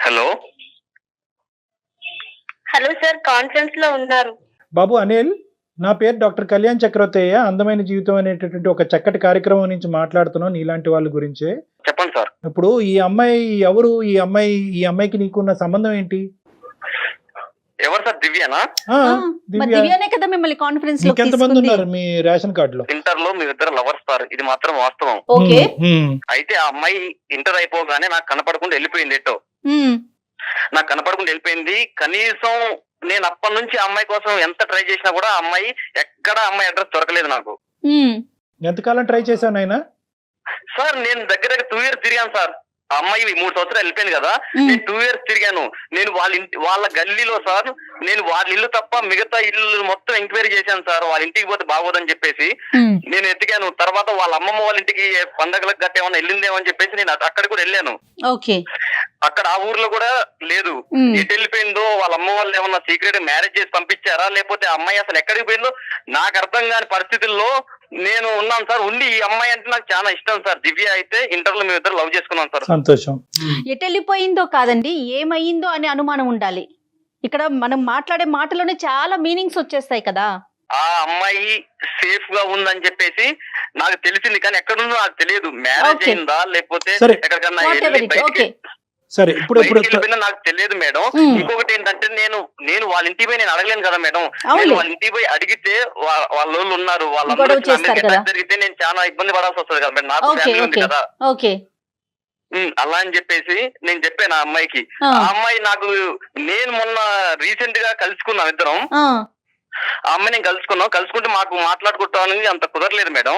Hello hello sir, conference లో ఉన్నారు. బాబు అనిల్, నా పేరు డాక్టర్ కళ్యాణ్ చక్రవర్తయ్య. అందమైన జీవితం అనేటటువంటి ఒక చక్కటి కార్యక్రమం నుంచి మాట్లాడుతున్నాం నీలాంటి వాళ్ళ గురించే. చెప్పండి సార్. ఇప్పుడు ఈ అమ్మాయి ఎవరు? ఈ అమ్మాయికి నీకున్న సంబంధం ఏంటి? ఎవరు సార్? దివ్యనా? ఆ, మరి దివ్య. దివ్యనే కదా మిమ్మల్ని కాన్ఫరెన్స్ లో ఇంకెంతమంది ఉన్నారు మీ రేషన్ కార్డులో? ఇంటర్ లో మీరిద్దరు లవర్స్ సార్, ఇది మాత్రం వాస్తవం. ఓకే. అయితే ఆ అమ్మాయి ఇంటర్ అయిపోగానే నాకు కనపడకుండా వెళ్ళిపోయింది. ఎటో నాకు కనపడకుండా వెళ్ళిపోయింది. కనీసం నేను అప్పటి నుంచి ఆ అమ్మాయి కోసం ఎంత ట్రై చేసినా కూడా ఆ అమ్మాయి ఎక్కడ అమ్మాయి అడ్రస్ దొరకలేదు నాకు. ఎంతకాలం ట్రై చేశావు నాయనా? సార్ నేను దగ్గర 2 years తిరిగాను సార్. ఆ అమ్మాయి 3 సంవత్సరాలు వెళ్ళిపోయింది కదా, నేను 2 years తిరిగాను. నేను వాళ్ళ గల్లీలో సార్, నేను వాళ్ళ ఇల్లు తప్ప మిగతా ఇల్లు మొత్తం ఎంక్వైరీ చేశాను సార్. వాళ్ళ ఇంటికి పోతే బాగోదని చెప్పేసి నేను ఎతికాను. తర్వాత వాళ్ళ అమ్మమ్మ వాళ్ళ ఇంటికి పండగలకు గట్ట ఏమన్నా వెళ్ళిందేమో అని చెప్పేసి నేను అక్కడ కూడా వెళ్ళాను. ఓకే. అక్కడ ఆ ఊర్లో కూడా లేదు. ఎటు వెళ్ళిపోయిందో, వాళ్ళ అమ్మ వాళ్ళు ఏమన్నా సీక్రెట్ మ్యారేజ్ చేసి పంపించారా, లేకపోతే అమ్మాయి అసలు ఎక్కడికి పోయిందో నాకు అర్థం కాని పరిస్థితుల్లో నేను ఉన్నాను సార్. ఉండి ఈ అమ్మాయి అంటే నాకు చాలా ఇష్టం సార్. దివ్య అయితే ఇంటర్ లో మేము ఇద్దరు లవ్ చేసుకున్నాం సార్. సంతోషం. ఎటు వెళ్ళిపోయిందో కాదండి, ఏమయ్యిందో అనే అనుమానం ఉండాలి. ఇక్కడ మనం మాట్లాడే మాటలోనే చాలా మీనింగ్స్ వచ్చేస్తాయి కదా. ఆ అమ్మాయి సేఫ్ గా ఉందని చెప్పేసి నాకు తెలిసింది, కానీ ఎక్కడుందో నాకు తెలియదు. మ్యారేజ్ అయిందా లేకపోతే ఎక్కడికన్నా సరే, ఇప్పుడు వెళ్ళిపోయినా నాకు తెలియదు మేడం. ఇంకొకటి ఏంటంటే నేను వాళ్ళ ఇంటికి పోయి నేను అడగలేను కదా మేడం. నేను వాళ్ళ ఇంటికి పోయి అడిగితే వాళ్ళు ఉన్నారు, వాళ్ళందరూ జరిగితే నేను చాలా ఇబ్బంది పడాల్సి వస్తుంది కదా మేడం. నాకు ఫ్యామిలీ ఉంది కదా. అలా అని చెప్పేసి నేను చెప్పాను ఆ అమ్మాయికి. ఆ అమ్మాయి నాకు, నేను మొన్న రీసెంట్ గా కలుసుకున్నాం ఇద్దరం. ఆ అమ్మాయి నేను కలుసుకుంటే మాకు మాట్లాడుకుంటామని అంత కుదరలేదు మేడం.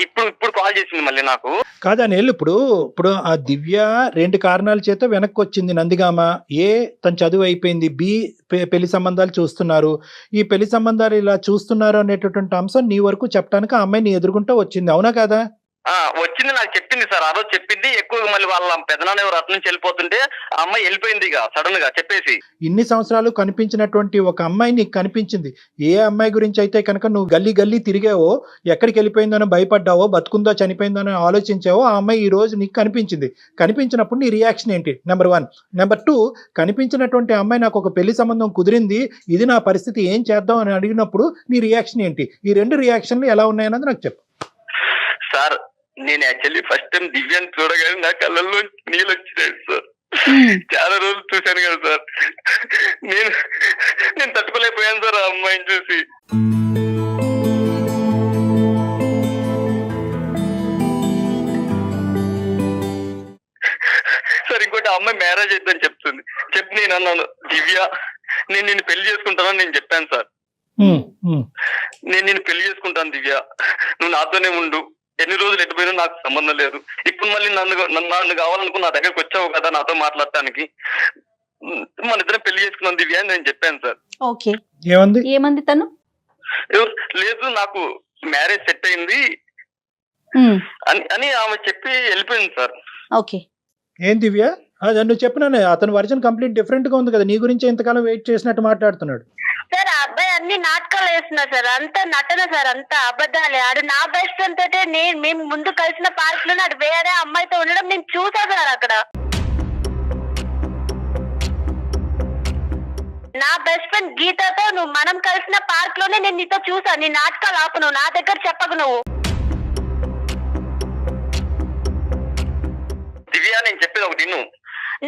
ఇప్పుడు కాల్ చేసింది మళ్ళీ నాకు. కాదని ఇప్పుడు ఆ దివ్య 2 కారణాల చేత వెనక్కి వచ్చింది నందిగామ. ఏ, తన చదువు అయిపోయింది. బి, పెళ్లి సంబంధాలు చూస్తున్నారు. ఈ పెళ్లి సంబంధాలు ఇలా చూస్తున్నారు అనేటటువంటి అంశం నీ వరకు చెప్పడానికి ఆ అమ్మాయి నీ ఎదుర్కొంటూ వచ్చింది, అవునా కదా? వచ్చింది, నాకు చెప్పింది సార్. ఆ రోజు చెప్పింది. ఎక్కువగా మళ్ళీ వాళ్ళ పెదనాన్న ఎవరు అటు నుంచి వెళ్ళిపోతుంటే ఆ అమ్మాయి వెళ్ళిపోయింది ఇక సడన్ గా చెప్పేసి. ఇన్ని సంవత్సరాలు కనిపించినటువంటి ఒక అమ్మాయి నీకు కనిపించింది. ఏ అమ్మాయి గురించి అయితే కనుక నువ్వు గల్లీ తిరిగావో, ఎక్కడికి వెళ్ళిపోయిందనో భయపడ్డావో, బతుకుందో చనిపోయిందనో ఆలోచించావో, ఆ అమ్మాయి ఈ రోజు నీకు కనిపించింది. కనిపించినప్పుడు నీ రియాక్షన్ ఏంటి? నెంబర్ 1. నెంబర్ 2, కనిపించినటువంటి అమ్మాయి నాకు ఒక పెళ్లి సంబంధం కుదిరింది, ఇది నా పరిస్థితి, ఏం చేద్దాం అని అడిగినప్పుడు నీ రియాక్షన్ ఏంటి? ఈ 2 రియాక్షన్లు ఎలా ఉన్నాయన్నది నాకు చెప్పు సార్. నేను యాక్చువల్లీ ఫస్ట్ టైం దివ్యాన్ని చూడగానే నా కళ్ళల్లో నీళ్ళు వచ్చినాయి సార్. చాలా రోజులు చూశాను కదా సార్. నేను తట్టుకోలేకపోయాను సార్ ఆ అమ్మాయిని చూసి. సార్ ఇంకోటి, ఆ అమ్మాయి మ్యారేజ్ అయిద్దని చెప్పి నేను అన్నాను, దివ్య నేను నిన్ను పెళ్లి చేసుకుంటానని నేను చెప్పాను సార్. నేను నిన్ను పెళ్లి చేసుకుంటాను దివ్య, నువ్వు నాతోనే ఉండు, ఎన్ని రోజులు ఎటుపోయినా నాకు సంబంధం లేదు. ఇప్పుడు మళ్ళీ నన్ను కావాలనుకుని నా దగ్గరకు వచ్చావు కదా నాతో మాట్లాడటానికి, మన ఇద్దరం పెళ్లి చేసుకున్నాం దివ్య అని నేను చెప్పాను సార్. ఓకే. ఏమంది తను? లేదు, నాకు మ్యారేజ్ సెట్ అయింది అని ఆమె చెప్పి వెళ్ళిపోయింది సార్. ఓకే. ఏం దివ్య, అదే నువ్వు చెప్పినానే, అతని వర్జన్ కంప్లీట్ డిఫరెంట్ గా ఉంది కదా. నీ గురించి ఇంతకాలం వెయిట్ చేసినట్టు మాట్లాడుతున్నాడు సార్. ఆ అబ్బాయి అన్ని నాటకాలు వేస్తున్నారు సార్, అంతా నటన సార్, అంతా అబద్ధాలే. ఆడు నా బెస్ట్ ఫ్రెండ్ తోటే మేము ముందు కలిసిన పార్క్ లోనే ఆడు వేరే అమ్మాయితో ఉండడం నేను చూసా సార్. అక్కడ నా బెస్ట్ ఫ్రెండ్ గీతతో మనం కలిసిన పార్క్ లోనే నేను నీతో చూసా. నీ నాటకాలు ఆపు, నువ్వు నా దగ్గర చెప్పకు. దివ్య నేను చెప్పేది ఒకటి,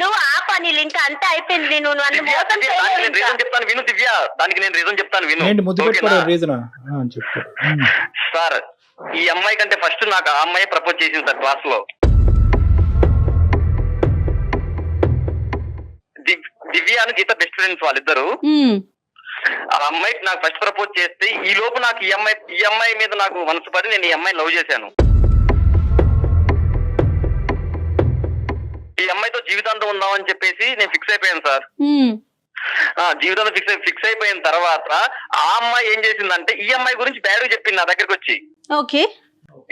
నువ్వు ఆ పని ఇంకా అంతా అయిపోయింది. నువ్వు నన్ను మోసం రీజన్ చెప్తాను విను దివ్య, దానికి నేను రీజన్ చెప్తాను విను. సార్, ఈ అమ్మాయి కంటే ఫస్ట్ నాకు ఆ అమ్మాయి ప్రపోజ్ చేసింది సార్ క్లాస్ లో. దివ్య అని గీత బెస్ట్ ఫ్రెండ్స్ వాళ్ళిద్దరు. ఆ అమ్మాయికి నాకు ఫస్ట్ ప్రపోజ్ చేస్తే ఈ లోపు నాకు ఈ అమ్మాయి మీద నాకు మనసు పడి నేను ఈ అమ్మాయిని లవ్ చేశాను. ఈ అమ్మాయితో జీవితాంతం ఉందామని చెప్పేసి నేను ఫిక్స్ అయిపోయాను సార్. జీవితంలో ఫిక్స్ అయిపోయిన తర్వాత ఆ అమ్మాయి ఏం చేసిందంటే ఈ అమ్మాయి గురించి బ్యాడ్ చెప్పింది నా దగ్గరకు వచ్చి. ఓకే.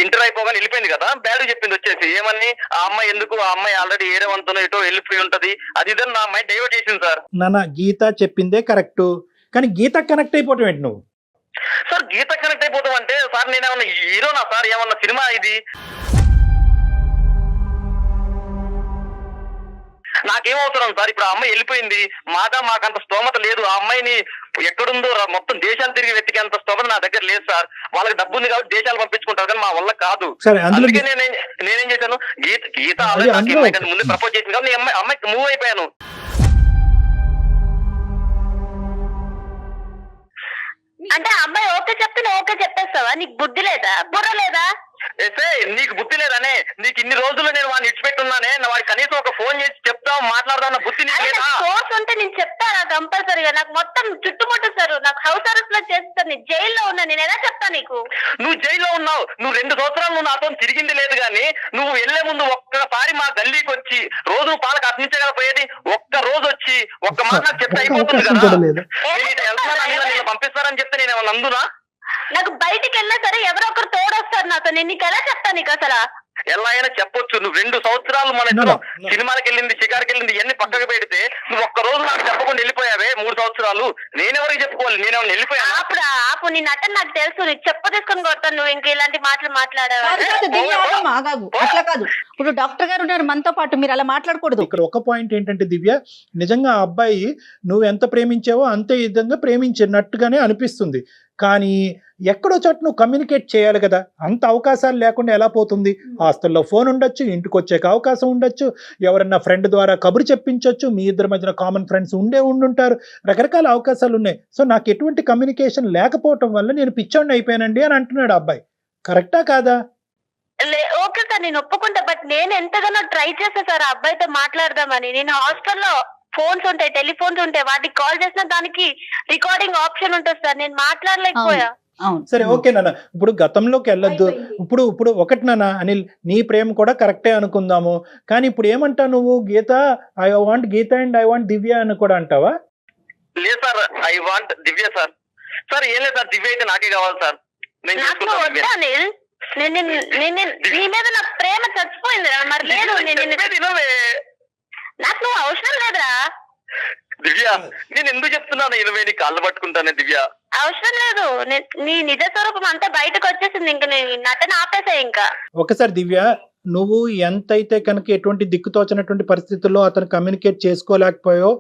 ఇంటర్ అయిపోగానే వెళ్ళిపోయింది కదా, బ్యాడ్ చెప్పింది వచ్చేసి. ఏమని, ఆ అమ్మాయి ఎందుకు, ఆ అమ్మాయి ఆల్రెడీ ఏరే వంతునో ఎటో వెళ్ళిపోయి ఉంటది, అది ఇదని నా అమ్మాయి డైవర్ట్ చేసింది సార్. నాన్న, గీత చెప్పిందే కరెక్ట్, కానీ గీత కనెక్ట్ అయిపోవటం ఏంటి నువ్వు? సార్ గీత కనెక్ట్ అయిపోతాం అంటే సార్ నేనేమన్నా హీరోనా సార్? ఏమన్నా సినిమా ఇది? నాకేం అవసరం సార్? ఇప్పుడు ఆ అమ్మాయి వెళ్ళిపోయింది, మాకంత స్తోమత లేదు. ఆ అమ్మాయిని ఎక్కడుందో మొత్తం దేశాలు తిరిగి వెతికేంత స్తోమత నా దగ్గర లేదు సార్. వాళ్ళకి డబ్బు ఉంది కాబట్టి దేశాలు పంపించుకుంటారు, కానీ మా వల్ల కాదు. అందుకే నేనేం చేశాను, గీత ఆల్రెడీ ముందు ప్రపోజ్ చేసింది కాబట్టి నేను అమ్మాయికి మూవ్ అయిపోయాను. అంటే అమ్మాయి ఓకే చెప్తే నువ్వు ఓకే చెప్పేస్తావా? నీకు బుద్ధి లేదా, బుర్ర లేదా? నీకు బుద్ధి లేదనే? నీకు ఇన్ని రోజులు నేను వాడిని ఇచ్చిపెట్టున్నానే, వాడికి కనీసం ఒక ఫోన్ చేసి చెప్తావు, మాట్లాడదాం బుద్ధి నీకు లేదా? సోర్స్ ఉంటే నేను చెప్తాను కంపల్సరీగా. నాకు మొత్తం చుట్టుముట్టేస్తారు, నాకు హౌస్ అరెస్ట్ లో చేస్తారు, నేను జైల్లో ఉన్నా. నేను ఎలా చెప్తా నీకు? నువ్వు జైల్లో ఉన్నావు, నువ్వు 2 సంవత్సరాలు నువ్వు నాతో తిరిగింది లేదు, కానీ నువ్వు వెళ్లే ముందు ఒక్కసారి మా గల్లీకి వచ్చి రోజు పాలకు అర్పించగలపోయేది. ఒక్క రోజు వచ్చి ఒక్క మాట నాకు చెప్తే అయిపోతుంది కదా. నేను పంపిస్తారని చెప్తే నేను ఏమన్నా అందునా? నాకు బయటికి వెళ్ళినా సరే ఎవరో ఒకరు తోడొస్తారు నాతో. నేను నీకు ఎలా చెప్తా నీకు అసలు? ఎలా అయినా చెప్పొచ్చు. నువ్వు 2 సంవత్సరాలు మన ఇద్దరం సినిమాకి వెళ్ళింది, షికార్కి వెళ్ళింది, ఇవన్నీ పక్కకు పెడితే నువ్వు ఒక్క రోజు నాకు చెప్పకుండా వెళ్ళిపోయావే 3 సంవత్సరాలు. నేనెవరికి చెప్పుకోవాలి? నేనేమన్నా వెళ్ళిపోయాను? ఆపు నీ నటన నాకు తెలుసు. నీకు చెప్ప తీసుకొని కొడతాను నువ్వు ఇంక ఇలాంటి మాటలు మాట్లాడావు. అట్లా కాదు. ఇప్పుడు డాక్టర్ గారు ఉన్నారు మనతో పాటు, మీరు అలా మాట్లాడకూడదు. ఇక్కడ ఒక పాయింట్ ఏంటంటే దివ్య, నిజంగా ఆ అబ్బాయి నువ్వు ఎంత ప్రేమించావో అంతే విధంగా ప్రేమించినట్టుగానే అనిపిస్తుంది. కానీ ఎక్కడో చోట నువ్వు కమ్యూనికేట్ చేయాలి కదా. అంత అవకాశాలు లేకుండా ఎలా పోతుంది? హాస్టల్లో ఫోన్ ఉండొచ్చు, ఇంటికి వచ్చేకి అవకాశం ఉండొచ్చు, ఎవరన్నా ఫ్రెండ్ ద్వారా కబురు చెప్పించవచ్చు, మీ ఇద్దరి మధ్యన కామన్ ఫ్రెండ్స్ ఉండుంటారు, రకరకాల అవకాశాలు ఉన్నాయి. సో నాకు ఎటువంటి కమ్యూనికేషన్ లేకపోవటం వల్ల నేను పిచ్చోడిని అయిపోయానండి అని అంటున్నాడు అబ్బాయి. కరెక్టా కాదా? ఓకే సార్, నేను ఒప్పుకుంటా. బట్ నేను ఎంతగానో ట్రై చేస్తా సార్ ఆ అబ్బాయితో మాట్లాడదామని. నేను హాస్టల్లో ఫోన్స్ ఉంటాయి, టెలిఫోన్స్ ఉంటాయి, వాటికి కాల్ చేసిన దానికి రికార్డింగ్ ఆప్షన్ ఉంటుంది సార్. నేను మాట్లాడలేకపోయా. సరే ఓకే నాన్న, ఇప్పుడు గతంలోకి వెళ్ళొద్దు. ఇప్పుడు ఒకటి నాన్న అనిల్, నీ ప్రేమ కూడా కరెక్టే అనుకుందాము. కానీ ఇప్పుడు ఏమంటావు నువ్వు? Geeta, I want Geeta and I want Divya అని కూడా అంటావా? లేదు sir, I want Divya sir. Sir ఏం లేదు సార్, దివ్య అయితే నాకే కావాలి సార్. నేను నీ మీద నా ప్రేమ చచ్చిపోయింది. మరి లేదు, నాకు నువ్వు అవసరం లేదురా దివ్య. నేను ఎందుకు చెప్తున్నాను 20 కాళ్ళు పట్టుకుంటానే దివ్య. అవసరం లేదు. నీ నిజ స్వరూపం అంతా బయటకు వచ్చేసింది. ఇంక నీ నటన ఆపేసా. ఇంకా ఒకసారి దివ్య, నువ్వు ఎంతైతే కనుక ఎటువంటి దిక్కుతోచినటువంటి పరిస్థితుల్లో అతను కమ్యూనికేట్ చేసుకోలేకపోయావో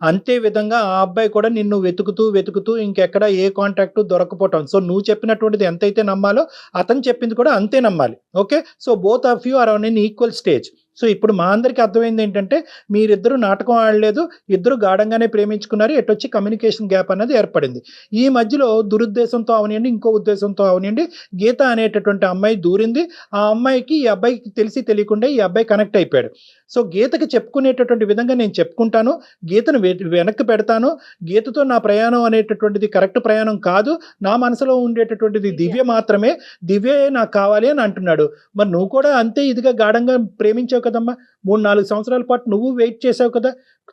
అంతే విధంగా ఆ అబ్బాయి కూడా నిన్ను వెతుకుతూ ఇంకెక్కడ ఏ కాంటాక్ట్ దొరకపోవటం. సో నువ్వు చెప్పినటువంటిది ఎంతైతే నమ్మాలో అతను చెప్పింది కూడా అంతే నమ్మాలి. Okay, so both of you are on an equal stage. So ఇప్పుడు మా అందరికీ అర్థమైంది ఏంటంటే మీరిద్దరు నాటకం ఆడలేదు, ఇద్దరు గాఢంగానే ప్రేమించుకున్నారు, ఎటొచ్చి కమ్యూనికేషన్ గ్యాప్ అనేది ఏర్పడింది. ఈ మధ్యలో దురుద్దేశంతో అవనివ్వండి, ఇంకో ఉద్దేశంతో అవనివ్వండి, గీత అనేటటువంటి అమ్మాయి దూరింది. ఆ అమ్మాయికి ఈ అబ్బాయికి తెలిసి తెలియకుండా ఈ అబ్బాయి కనెక్ట్ అయిపోయాడు. సో గీతకి చెప్పుకునేటటువంటి విధంగా నేను చెప్పుకుంటాను, గీతను వెనక్కి పెడతాను. గీతతో నా ప్రయాణం అనేటటువంటిది కరెక్ట్ ప్రయాణం కాదు, నా మనసులో ఉండేటటువంటిది దివ్య మాత్రమే, దివ్యే నాకు కావాలి అని అంటున్నాడు. మరి నువ్వు కూడా అంతే ఇదిగా గాఢంగా ప్రేమించావు కదమ్మా. 3-4 సంవత్సరాల పాటు నువ్వు వెయిట్ చేసావు కదా.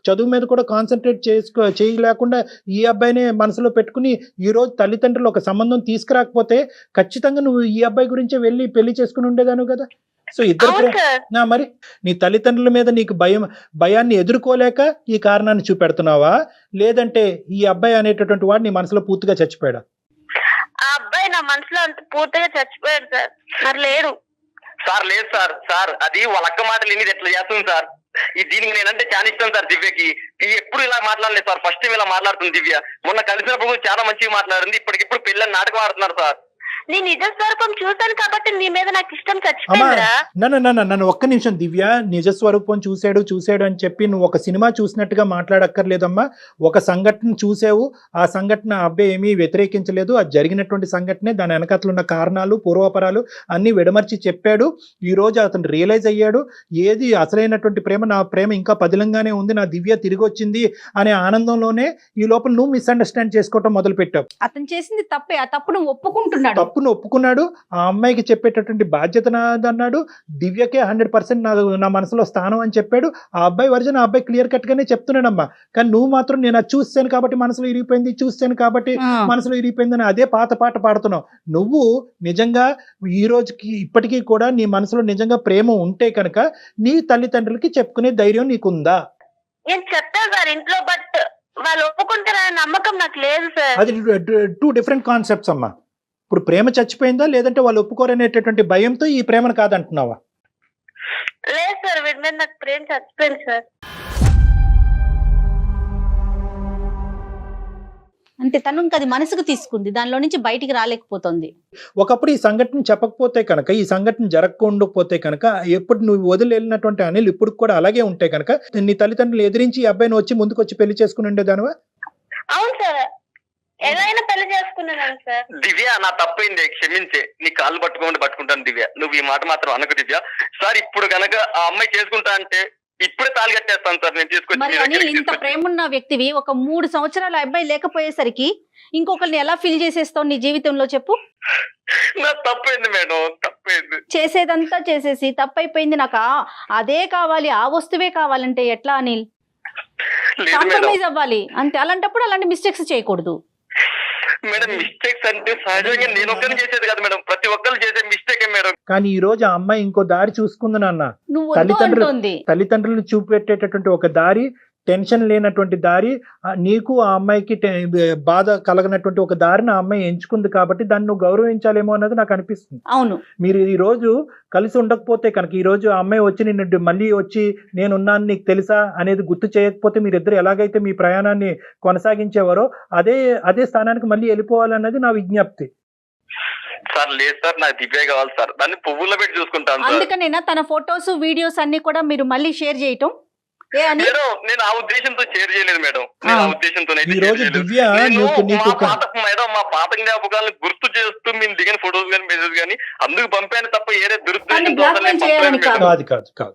చదువు మీద కూడా కాన్సన్ట్రేట్ చేయలేకుండా ఈ అబ్బాయినే మనసులో పెట్టుకుని ఈరోజు తల్లిదండ్రులు ఒక సంబంధం తీసుకురాకపోతే ఖచ్చితంగా నువ్వు ఈ అబ్బాయి గురించే వెళ్ళి పెళ్లి చేసుకుని ఉండేదాను కదా. సో ఇద్దరు మరి నీ తల్లిదండ్రుల మీద నీకు భయాన్ని ఎదుర్కోలేక ఈ కారణాన్ని చూపెడుతున్నావా, లేదంటే ఈ అబ్బాయి అనేటటువంటి వాడు నీ మనసులో పూర్తిగా చచ్చిపోయాడా? ఆ అబ్బాయి నా మనసులో అంత పూర్తిగా చచ్చిపోయాడు సార్. మరి లేడు సార్. లేదు సార్. సార్ అది వాళ్ళ అక్క మాటలు ఇన్ని ఎట్లా చేస్తుంది సార్. దీనికి నేనంటే చాలా ఇష్టం సార్ దివ్యకి. ఎప్పుడు ఇలా మాట్లాడలేదు సార్, ఫస్ట్ టైం ఇలా మాట్లాడుతుంది దివ్య. మొన్న కలిసినప్పుడు చాలా మంచిగా మాట్లాడింది, ఇప్పటికిప్పుడు పెళ్ళని నాటకం ఆడుతున్నారు సార్. నీ నిజ స్వరూపం చూసాను కాబట్టి నీ మీద నాకు ఇష్టం చచ్చిపోయిందిరా. నన్ను ఒక్క నిమిషం దివ్య, నిజ స్వరూపం చూసాడు అని చెప్పి నువ్వు ఒక సినిమా చూసినట్టుగా మాట్లాడక్కర్లేదమ్మా. ఒక సంఘటన చూసావు, ఆ సంఘటన అబ్బాయి ఏమీ వ్యతిరేకించలేదు, అది జరిగినటువంటి సంఘటనే, దాని వెనకట్లు ఉన్న కారణాలు పూర్వపరాలు అన్ని విడమర్చి చెప్పాడు. ఈ రోజు అతను రియలైజ్ అయ్యాడు, ఏది అసలైనటువంటి ప్రేమ, నా ప్రేమ ఇంకా పదిలంగానే ఉంది, నా దివ్య తిరిగి వచ్చింది అనే ఆనందంలోనే ఈ లోపల నువ్వు మిస్అండర్స్టాండ్ చేసుకోవటం మొదలు పెట్టావు. అతను చేసింది తప్పే, ఆ తప్పును ఒప్పుకుంటున్నాడు, తప్పును ఒప్పుకున్నాడు. ఆ అమ్మాయికి చెప్పేటటువంటి బాధ్యత నాదన్నాడు. దివ్యకే 100% నా మనసులో స్థానం అని చెప్పాడు. ఆ అబ్బాయి వర్జన్ ఆ అబ్బాయి క్లియర్ కట్ గానే చెప్తున్నాడమ్మా. కానీ నువ్వు మాత్రం నేను అది చూస్తాను కాబట్టి మనసులో ఇరిగిపోయింది, చూస్తాను కాబట్టి మనసులో ఇరిగిపోయిందని అదే పాత పాట పాడుతున్నావు. నువ్వు నిజంగా ఈ రోజుకి ఇప్పటికీ కూడా నీ మనసులో నిజంగా ప్రేమ ఉంటే కనుక నీ తల్లిదండ్రులకి చెప్పుకునే ధైర్యం నీకుందా? నేను చెప్తాను సార్ ఇంట్లో, బట్ వాళ్ళు ఒప్పుకుంటారనే నమ్మకం నాకు లేదు సార్. అది 2 డిఫరెంట్ కాన్సెప్ట్స్ అమ్మా. ఇప్పుడు ప్రేమ చచ్చిపోయిందా, లేదంటే వాళ్ళు ఒప్పుకోరనేటటువంటి భయంతో ఈ ప్రేమను కాదంటున్నావా? లేదు సార్, వీడి మీద నాకు ప్రేమ చచ్చిపోయింది సార్. అంటే తను ఇంకా అది మనసుకు తీసుకుంది, దానిలో నుంచి బయటికి రాలేకపోతుంది. ఒకప్పుడు ఈ సంఘటన చెప్పకపోతే కనుక, ఈ సంఘటన జరగకుండాపోతే కనుక, ఎప్పుడు నువ్వు వదిలి వెళ్ళినటువంటి అనిల్ ఇప్పుడు కూడా అలాగే ఉంటే కనుక నీ తల్లిదండ్రులు ఎదిరించి ఈ అబ్బాయిని వచ్చి ముందుకు వచ్చి పెళ్లి చేసుకుని ఉండేదానివా? అవును సార్, ఎలా అయినా పెళ్లి చేసుకున్నాను సార్. దివ్య నా తప్పైంది, క్షమించే, నీ కాళ్ళు పట్టుకుంటాను దివ్య, నువ్వు ఈ మాట మాత్రం అనకు దివ్య. సార్ ఇప్పుడు గనక ఆ అమ్మాయి చేసుకుంటా అంటే ఇప్పుడే తాళి కట్టేస్తాను సార్, నేను మరి తీసుకొచ్చి అనిల్, ఇంత ప్రేమ ఉన్న వ్యక్తివి ఒక 3 సంవత్సరాల అబ్బాయి లేకపోయేసరికి ఇంకొకరిని ఎలా ఫీల్ చేసేస్తావు నీ జీవితంలో చెప్పు? నా తప్పైంది మేడం, తప్పైంది. చేసేదంతా చేసేసి తప్పైపోయింది, నాకు అదే కావాలి, ఆ వస్తువే కావాలంటే ఎట్లా అనిల్? లేదు మేడం, కాంప్రమైజ్ అవ్వాలి అంతే. అలాంటప్పుడు అలాంటి మిస్టేక్స్ చేయకూడదు మేడం మిస్టేక్స్ అంటే సహజంగా నేను ఒక్కరిని చేసేది కదా మేడం, ప్రతి ఒక్కరు చేసే మిస్టేక్ మేడం. కానీ ఈ రోజు ఆ అమ్మాయి ఇంకో దారి చూసుకుంది నాన్న. నువ్వు వద్దు అంటోంది. తల్లిదండ్రులు చూపెట్టేటటువంటి ఒక దారి, టెన్షన్ లేనటువంటి దారి, నీకు ఆ అమ్మాయికి బాధ కలగనటువంటి ఒక దారిని ఆ అమ్మాయి ఎంచుకుంది కాబట్టి దాన్ని నువ్వు గౌరవించాలేమో అన్నది నాకు అనిపిస్తుంది. అవును, మీరు ఈ రోజు కలిసి ఉండకపోతే కనుక, ఈ రోజు ఆ అమ్మాయి వచ్చి నిన్ను మళ్ళీ వచ్చి నేనున్నాను నీకు తెలుసా అనేది గుర్తు చేయకపోతే, మీరిద్దరు ఎలాగైతే మీ ప్రయాణాన్ని కొనసాగించేవారో అదే స్థానానికి మళ్ళీ వెళ్ళిపోవాలన్నది నా విజ్ఞప్తి. సార్ లేదు సార్, నాకు దివ్య కావాలి సార్, దాన్ని పువ్వుల్లో పెట్టి చూసుకుంటాను సార్. అందుకనేనా తన ఫొటోస్ వీడియోస్ అన్ని కూడా మీరు మళ్ళీ షేర్ చేయటం? ఏ అని మేడం నేను ఆ ఉద్దేశంతో షేర్ చేయలేదు మేడం, నేను ఆ ఉద్దేశంతో ఈ రోజు దివ్య మేడం మా పాత జ్ఞాపకాలను గుర్తు చేస్తూ మేము దిగిన ఫోటోస్ కానీ మెసేజ్ కానీ అందుకు పంపాను తప్ప ఏదే కాదు.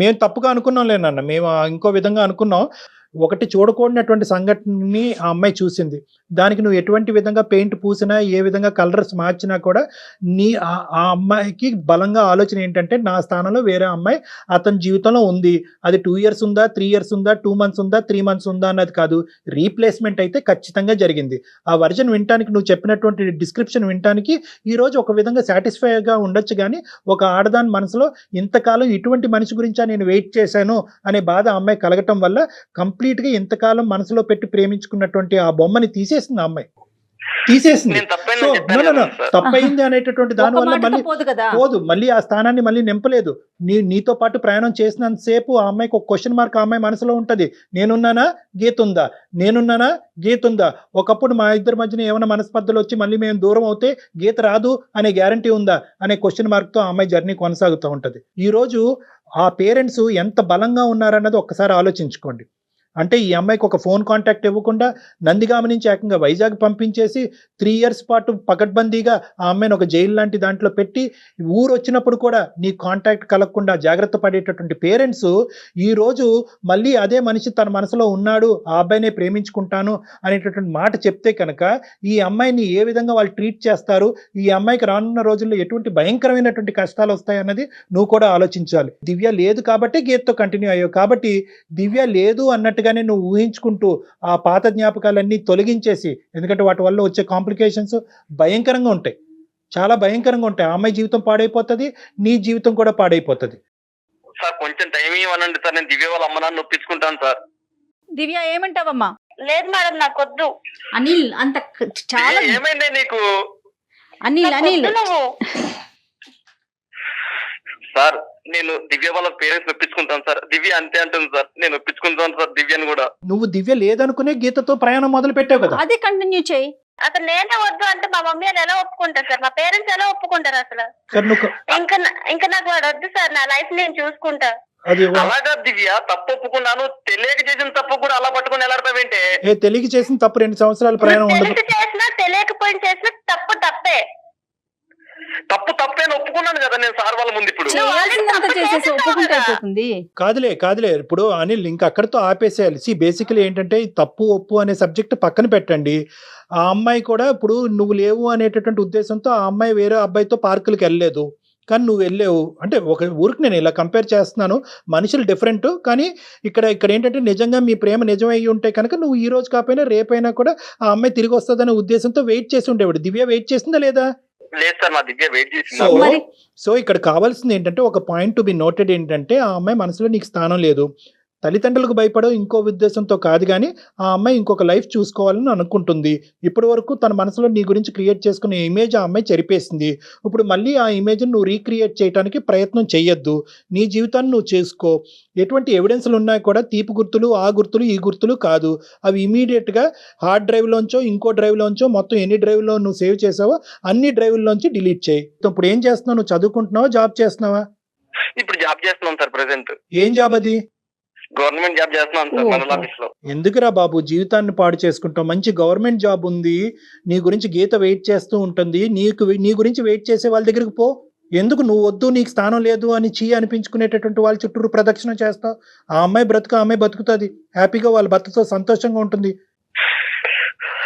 మేము తప్పుగా అనుకున్నాం లేనన్న, మేము ఇంకో విధంగా అనుకున్నాం. ఒకటి చూడకూడనటువంటి సంఘటనని ఆ అమ్మాయి చూసింది, దానికి నువ్వు ఎటువంటి విధంగా పెయింట్ పూసినా, ఏ విధంగా కలర్స్ మార్చినా కూడా ఆ అమ్మాయికి బలంగా ఆలోచన ఏంటంటే, నా స్థానంలో వేరే అమ్మాయి అతని జీవితంలో ఉంది. అది 2 years ఉందా, 3 years ఉందా, 2 months ఉందా, 3 months ఉందా అన్నది కాదు, రీప్లేస్మెంట్ అయితే ఖచ్చితంగా జరిగింది. ఆ వర్జన్ వినటానికి, నువ్వు చెప్పినటువంటి డిస్క్రిప్షన్ వినటానికి ఈ రోజు ఒక విధంగా సాటిస్ఫైగా ఉండొచ్చు. కానీ ఒక ఆడదాని మనసులో ఇంతకాలం ఇటువంటి మనిషి గురించా నేను వెయిట్ చేశాను అనే బాధ ఆ అమ్మాయి కలగటం వల్ల కంప్లీట్ గా ఇంతకాలం మనసులో పెట్టి ప్రేమించుకున్నటువంటి ఆ బొమ్మని తీసేసింది ఆ అమ్మాయి, తీసేసింది. తప్పైంది అనేటటువంటి దాని వల్ల మళ్ళీ పోదు, మళ్ళీ ఆ స్థానాన్ని మళ్ళీ నింపలేదు. నీతో పాటు ప్రయాణం చేసినంతసేపు ఆ అమ్మాయికి ఒక క్వశ్చన్ మార్క్ ఆ అమ్మాయి మనసులో ఉంటది, నేనున్నానా గీతుందా, నేనున్నానా గీతుందా. ఒకప్పుడు మా ఇద్దరి మధ్యన ఏమైనా మనస్పర్ధలు వచ్చి మళ్ళీ మేము దూరం అవుతే గీత రాదు అనే గ్యారంటీ ఉందా అనే క్వశ్చన్ మార్క్ తో ఆ అమ్మాయి జర్నీ కొనసాగుతూ ఉంటది. ఈ రోజు ఆ పేరెంట్స్ ఎంత బలంగా ఉన్నారన్నది ఒక్కసారి ఆలోచించుకోండి. అంటే ఈ అమ్మాయికి ఒక ఫోన్ కాంటాక్ట్ ఇవ్వకుండా నందిగామ నుంచి ఏకంగా వైజాగ్ పంపించేసి 3 years పాటు పకడ్బందీగా ఆ అమ్మాయిని ఒక జైలు లాంటి దాంట్లో పెట్టి, ఊరు వచ్చినప్పుడు కూడా నీ కాంటాక్ట్ కలగకుండా జాగ్రత్త పడేటటువంటి పేరెంట్స్ ఈ రోజు మళ్ళీ అదే మనిషి తన మనసులో ఉన్నాడు, ఆ అబ్బాయినే ప్రేమించుకుంటాను అనేటటువంటి మాట చెప్తే కనుక ఈ అమ్మాయిని ఏ విధంగా వాళ్ళు ట్రీట్ చేస్తారు, ఈ అమ్మాయికి రానున్న రోజుల్లో ఎటువంటి భయంకరమైనటువంటి కష్టాలు వస్తాయి అన్నది నువ్వు కూడా ఆలోచించాలి. దివ్య లేదు కాబట్టి గీతతో కంటిన్యూ అయ్యావు, కాబట్టి దివ్య లేదు అన్నట్టుగానే నువ్వు ఊహించుకుంటూ ఆ పాత జ్ఞాపకాలన్నీ తొలగించేసి, ఎందుకంటే వాటి వల్ల వచ్చే కాంప్లికేషన్స్ భయంకరంగా ఉంటాయి, చాలా భయంకరంగా ఉంటాయి. ఆ అమ్మాయి జీవితం పాడైపోతుంది, నీ జీవితం కూడా పాడైపోతుంది. సార్ కొంచెం టైం ఇవ్వనండి సార్, నేను దివ్య వాళ్ళ అమ్మ నాన్న ఒప్పించుకుంటాను సార్. దివ్య ఏమంటావమ్మా? లేదు మేడం నాకు వద్దు. అనిల్ అంత చాలా ఏమైంది నీకు? అనిల్ సార్ నేను దివ్య వాళ్ళ పేరెంట్స్ ఒప్పించుకుంటాను సార్. దివ్య అంతే అంటుంది సార్, నేను ఒప్పించుకుంటాను సార్ దివ్యని కూడా. నువ్వు దివ్య లేదనుకునే గీతతో ప్రయాణం మొదలు పెట్టావు కదా, అదే కంటిన్యూ చేయి. అసలు నేనే వద్దు అంటే మా మమ్మీ వాళ్ళు ఎలా ఒప్పుకుంటారు సార్, మా పేరెంట్స్ ఎలా ఒప్పుకుంటారు అసలు? ఇంకా నాకు వాడు వద్దు సార్, నా లైఫ్ నేను చూసుకుంటా. అలాగా దివ్య, తప్పు ఒప్పుకున్నాను, తెలియక చేసిన తప్పు కూడా అలా పట్టుకుని ఎలాడతావేంటే? తెలియక చేసిన తప్పు 2 సంవత్సరాల ప్రయాణం తెలిసి చేసినా తెలియకపోయిన చేసిన తప్పు తప్పే. తప్పే ఒప్పుకున్నాను కదా నేను సార్ వాళ్ళ ముందు. ఇప్పుడు కాదులే ఇప్పుడు అనిల్ ఇంకా అక్కడితో ఆపేసేయాలి. బేసికలీ ఏంటంటే తప్పు ఒప్పు అనే సబ్జెక్ట్ పక్కన పెట్టండి. ఆ అమ్మాయి కూడా ఇప్పుడు నువ్వు లేవు అనేటటువంటి ఉద్దేశంతో ఆ అమ్మాయి వేరే అబ్బాయితో పార్కులకు వెళ్ళలేదు, కానీ నువ్వు వెళ్ళావు. అంటే ఒక ఊరికి నేను ఇలా కంపేర్ చేస్తున్నాను, మనుషులు డిఫరెంట్. కానీ ఇక్కడ ఏంటంటే నిజంగా మీ ప్రేమ నిజమై ఉంటే కనుక నువ్వు ఈ రోజు కాకపోయినా రేపైనా కూడా ఆ అమ్మాయి తిరిగి వస్తుందనే ఉద్దేశంతో వెయిట్ చేసి ఉండేవాడు. దివ్య వెయిట్ చేసిందా లేదా? లేదు సార్, నా దివ్య వెయిట్ చేసింది. సో ఇక్కడ కావాల్సింది ఏంటంటే ఒక పాయింట్ టు బి నోటెడ్ ఏంటంటే, ఆ అమ్మాయి మనసులో నీకు స్థానం లేదు. తల్లిదండ్రులకు భయపడో ఇంకో ఉద్దేశంతో కాదు, కానీ ఆ అమ్మాయి ఇంకొక లైఫ్ చూసుకోవాలని అనుకుంటుంది. ఇప్పటి వరకు తన మనసులో నీ గురించి క్రియేట్ చేసుకునే ఇమేజ్ ఆ అమ్మాయి చెరిపేసింది. ఇప్పుడు మళ్ళీ ఆ ఇమేజ్ని నువ్వు రీక్రియేట్ చేయడానికి ప్రయత్నం చేయొద్దు. నీ జీవితాన్ని నువ్వు చేసుకో. ఎటువంటి ఎవిడెన్స్లు ఉన్నాయి కూడా తీపి గుర్తులు, ఆ గుర్తులు, ఈ గుర్తులు కాదు. అవి ఇమీడియట్గా హార్డ్ డ్రైవ్లోంచో ఇంకో డ్రైవ్లోంచో మొత్తం ఎన్ని డ్రైవ్లో నువ్వు సేవ్ చేసావో అన్ని డ్రైవ్లోంచి డిలీట్ చేయి. ఇప్పుడు ఏం చేస్తున్నావు? నువ్వు చదువుకుంటున్నావా, జాబ్ చేస్తున్నావా? ఇప్పుడు జాబ్ చేస్తున్నాం సార్ ప్రెసెంట్. ఏం జాబ్ అది? గవర్నమెంట్ జాబ్ చేస్తున్నాను సార్ మండల ఆఫీస్ లో. ఎందుకురా బాబు జీవితాన్ని పాడు చేసుకుంటావు? మంచి గవర్నమెంట్ జాబ్ ఉంది, నీ గురించి గీత వెయిట్ చేస్తూ ఉంటుంది. నీ గురించి వెయిట్ చేసే వాళ్ళ దగ్గరికి పో. ఎందుకు నువ్వు వద్దు, నీకు స్థానం లేదు అని అనిపించుకునేటటువంటి వాళ్ళ చుట్టూరు ప్రదక్షిణ చేస్తావు? ఆ అమ్మాయి బ్రతుకు ఆ అమ్మాయి బతుకుతుంది, హ్యాపీగా వాళ్ళ భర్తతో సంతోషంగా ఉంటుంది.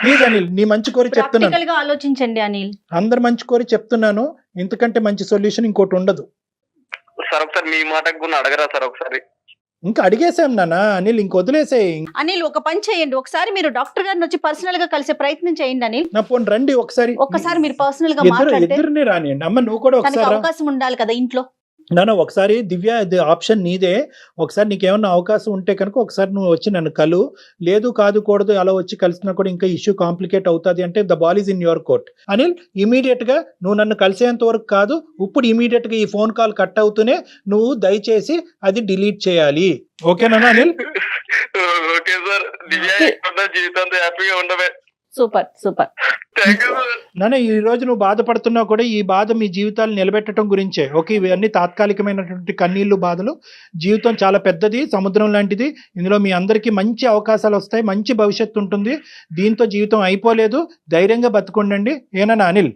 ప్లీజ్ అనిల్, నీ మంచి కోరి చెప్తున్నాను. ప్రాక్టికల్ గా ఆలోచించండి అనిల్. అందరు మంచి కోరి చెప్తున్నాను, ఇంతకంటే మంచి సొల్యూషన్ ఇంకోటి ఉండదు. సార్ ఒకసారి మీ మాటకు కూడా అడగరా సార్ ఒకసారి? ఇంకా అడిగేసాం నాన్న అనిల్, ఇంక వదిలేసేయి. అనిల్ ఒక పని చేయండి, ఒకసారి మీరు డాక్టర్ గారిని వచ్చి పర్సనల్ గా కలిసే ప్రయత్నం చేయండి అనిల్. నా ఫోన్ రండి ఒకసారి మీరు పర్సనల్ గా మాట్లాడితే ఇద్దరిని రానియండి. అమ్మ నువ్వు కూడా తనకి ఒకసారి అవకాశం ఉండాలి కదా ఇంట్లో. నాన్న ఒకసారి దివ్య, ఇది ఆప్షన్ నీదే. ఒకసారి నీకేమన్నా అవకాశం ఉంటే కనుక ఒకసారి నువ్వు వచ్చి నన్ను కలు. లేదు కాదు కూడదు అలా వచ్చి కలిసినా కూడా ఇంకా ఇష్యూ కాంప్లికేట్ అవుతుంది అంటే the ball is in your court. Anil immediate గా నువ్వు నన్ను కలిసేంత వరకు కాదు, ఇప్పుడు ఇమీడియట్ గా ఈ ఫోన్ కాల్ కట్ అవుతూనే నువ్వు దయచేసి అది డిలీట్ చేయాలి. ఓకేనా అనిల్? Okay sir. జీవితంతో హ్యాపీగా ఉండవే. Super super. నాన్న ఈ రోజు నువ్వు బాధపడుతున్నా కూడా ఈ బాధ మీ జీవితాలు నిలబెట్టడం గురించే. ఓకే, ఇవన్నీ తాత్కాలికమైనటువంటి కన్నీళ్లు, బాధలు. జీవితం చాలా పెద్దది, సముద్రం లాంటిది. ఇందులో మీ అందరికీ మంచి అవకాశాలు వస్తాయి, మంచి భవిష్యత్తు ఉంటుంది. దీంతో జీవితం అయిపోలేదు, ధైర్యంగా బతుకుండండి. ఏనా అనిల్?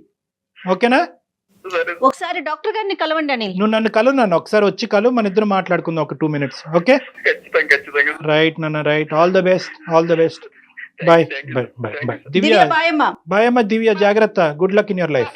ఓకేనా? ఒకసారి డాక్టర్ గారిని కలవండి అనిల్. నువ్వు నన్ను కలు, నన్ను ఒకసారి వచ్చి కలు, మన ఇద్దరు మాట్లాడుకుందాం ఒక 2 minutes. ఓకే రైట్ నాన్న, right. All the best, all the best. Bye bye bye bye. Divya bye అమ్మా. బాయ్ అమ్మ. దివ్య జాగ్రత్త. Good luck in your life.